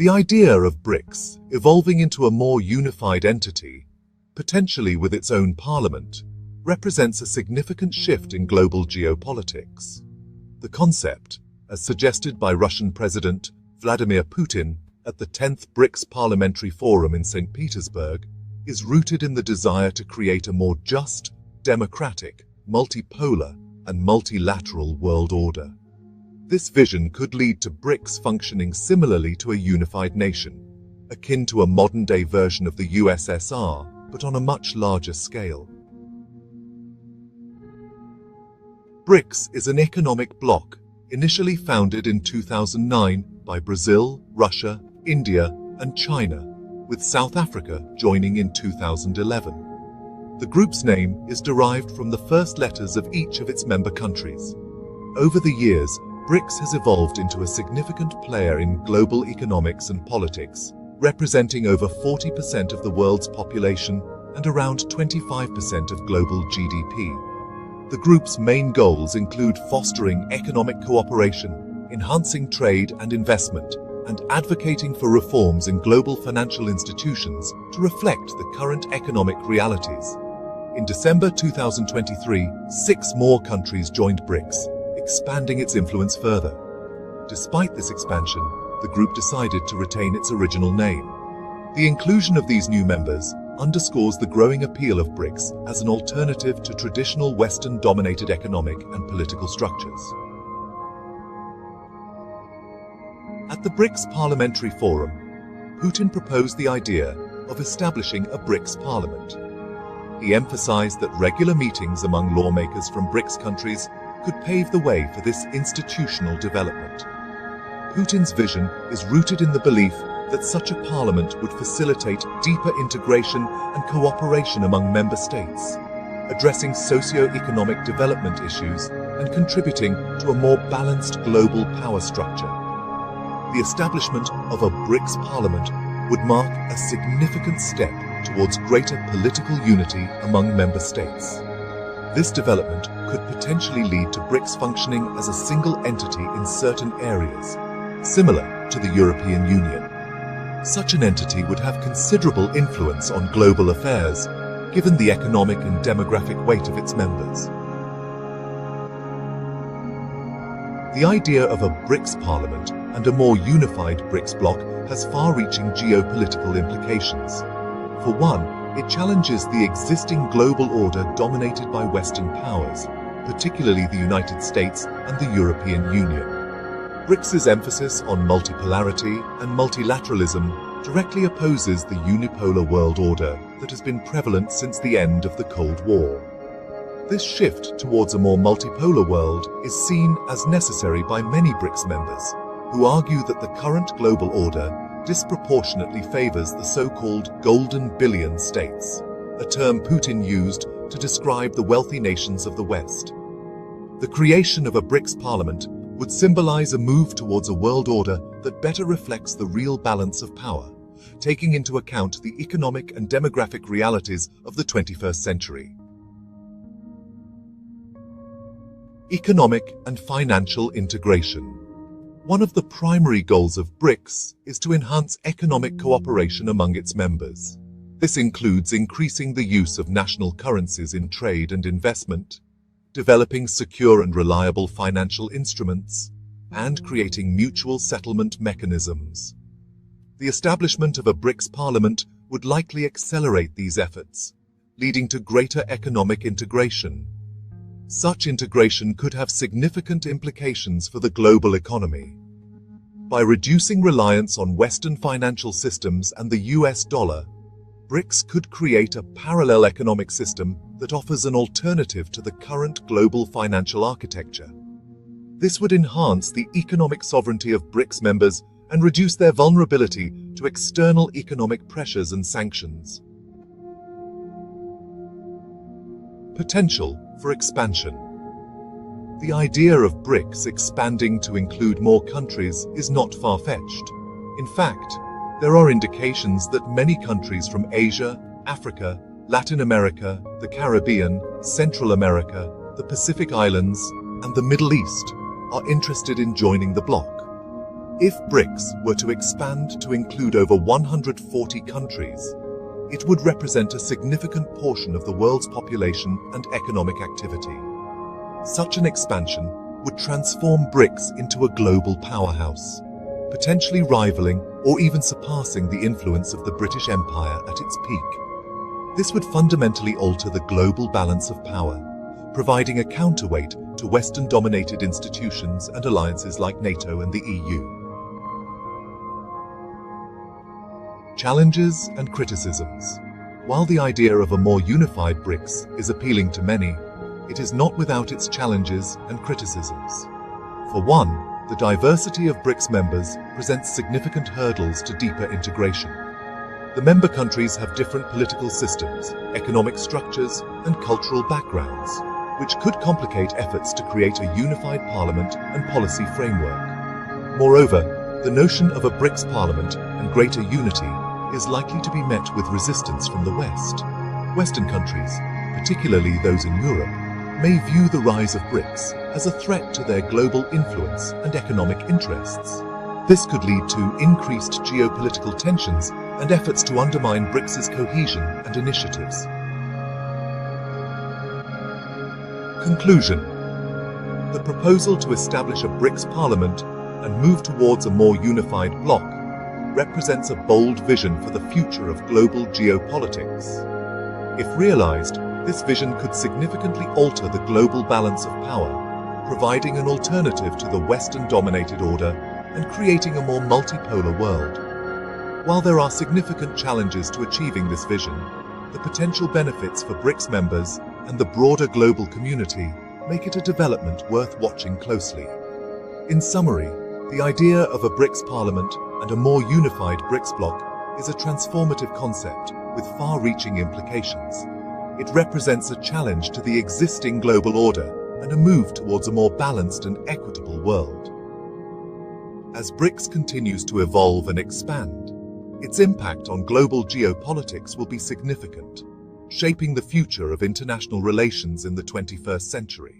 The idea of BRICS evolving into a more unified entity, potentially with its own parliament, represents a significant shift in global geopolitics. The concept, as suggested by Russian President Vladimir Putin at the 10th BRICS Parliamentary Forum in St. Petersburg, is rooted in the desire to create a more just, democratic, multipolar, and multilateral world order. This vision could lead to BRICS functioning similarly to a unified nation, akin to a modern-day version of the USSR, but on a much larger scale. BRICS is an economic bloc initially founded in 2009 by Brazil, Russia, India, and China, with South Africa joining in 2011. The group's name is derived from the first letters of each of its member countries. Over the years, BRICS has evolved into a significant player in global economics and politics, representing over 40% of the world's population and around 25% of global GDP. The group's main goals include fostering economic cooperation, enhancing trade and investment, and advocating for reforms in global financial institutions to reflect the current economic realities. In December 2023, 6 more countries joined BRICS, expanding its influence further. Despite this expansion, the group decided to retain its original name. The inclusion of these new members underscores the growing appeal of BRICS as an alternative to traditional Western-dominated economic and political structures. At the BRICS Parliamentary Forum, Putin proposed the idea of establishing a BRICS Parliament. He emphasized that regular meetings among lawmakers from BRICS countries could pave the way for this institutional development. Putin's vision is rooted in the belief that such a parliament would facilitate deeper integration and cooperation among member states, addressing socio-economic development issues and contributing to a more balanced global power structure. The establishment of a BRICS parliament would mark a significant step towards greater political unity among member states. This development could potentially lead to BRICS functioning as a single entity in certain areas, similar to the European Union. Such an entity would have considerable influence on global affairs, given the economic and demographic weight of its members. The idea of a BRICS parliament and a more unified BRICS bloc has far-reaching geopolitical implications. For one, it challenges the existing global order dominated by Western powers, particularly the United States and the European Union. BRICS's emphasis on multipolarity and multilateralism directly opposes the unipolar world order that has been prevalent since the end of the Cold War. This shift towards a more multipolar world is seen as necessary by many BRICS members, who argue that the current global order disproportionately favors the so-called Golden Billion states, a term Putin used to describe the wealthy nations of the West. The creation of a BRICS parliament would symbolize a move towards a world order that better reflects the real balance of power, taking into account the economic and demographic realities of the 21st century. Economic and financial integration. One of the primary goals of BRICS is to enhance economic cooperation among its members. This includes increasing the use of national currencies in trade and investment, developing secure and reliable financial instruments, and creating mutual settlement mechanisms. The establishment of a BRICS parliament would likely accelerate these efforts, leading to greater economic integration. Such integration could have significant implications for the global economy. By reducing reliance on Western financial systems and the US dollar, BRICS could create a parallel economic system that offers an alternative to the current global financial architecture. This would enhance the economic sovereignty of BRICS members and reduce their vulnerability to external economic pressures and sanctions. Potential for expansion. The idea of BRICS expanding to include more countries is not far-fetched. In fact, there are indications that many countries from Asia, Africa, Latin America, the Caribbean, Central America, the Pacific Islands, and the Middle East are interested in joining the bloc. If BRICS were to expand to include over 140 countries, it would represent a significant portion of the world's population and economic activity. Such an expansion would transform BRICS into a global powerhouse, potentially rivaling or even surpassing the influence of the British Empire at its peak. This would fundamentally alter the global balance of power, providing a counterweight to Western-dominated institutions and alliances like NATO and the EU. Challenges and criticisms. While the idea of a more unified BRICS is appealing to many, it is not without its challenges and criticisms. For one, the diversity of BRICS members presents significant hurdles to deeper integration. The member countries have different political systems, economic structures, and cultural backgrounds, which could complicate efforts to create a unified parliament and policy framework. Moreover, the notion of a BRICS parliament and greater unity is likely to be met with resistance from the West. Western countries, particularly those in Europe, may view the rise of BRICS as a threat to their global influence and economic interests. This could lead to increased geopolitical tensions and efforts to undermine BRICS's cohesion and initiatives. Conclusion. The proposal to establish a BRICS parliament and move towards a more unified bloc represents a bold vision for the future of global geopolitics. If realized, this vision could significantly alter the global balance of power, providing an alternative to the Western-dominated order and creating a more multipolar world. While there are significant challenges to achieving this vision, the potential benefits for BRICS members and the broader global community make it a development worth watching closely. In summary, the idea of a BRICS parliament and a more unified BRICS bloc is a transformative concept with far-reaching implications. It represents a challenge to the existing global order and a move towards a more balanced and equitable world. As BRICS continues to evolve and expand, its impact on global geopolitics will be significant, shaping the future of international relations in the 21st century.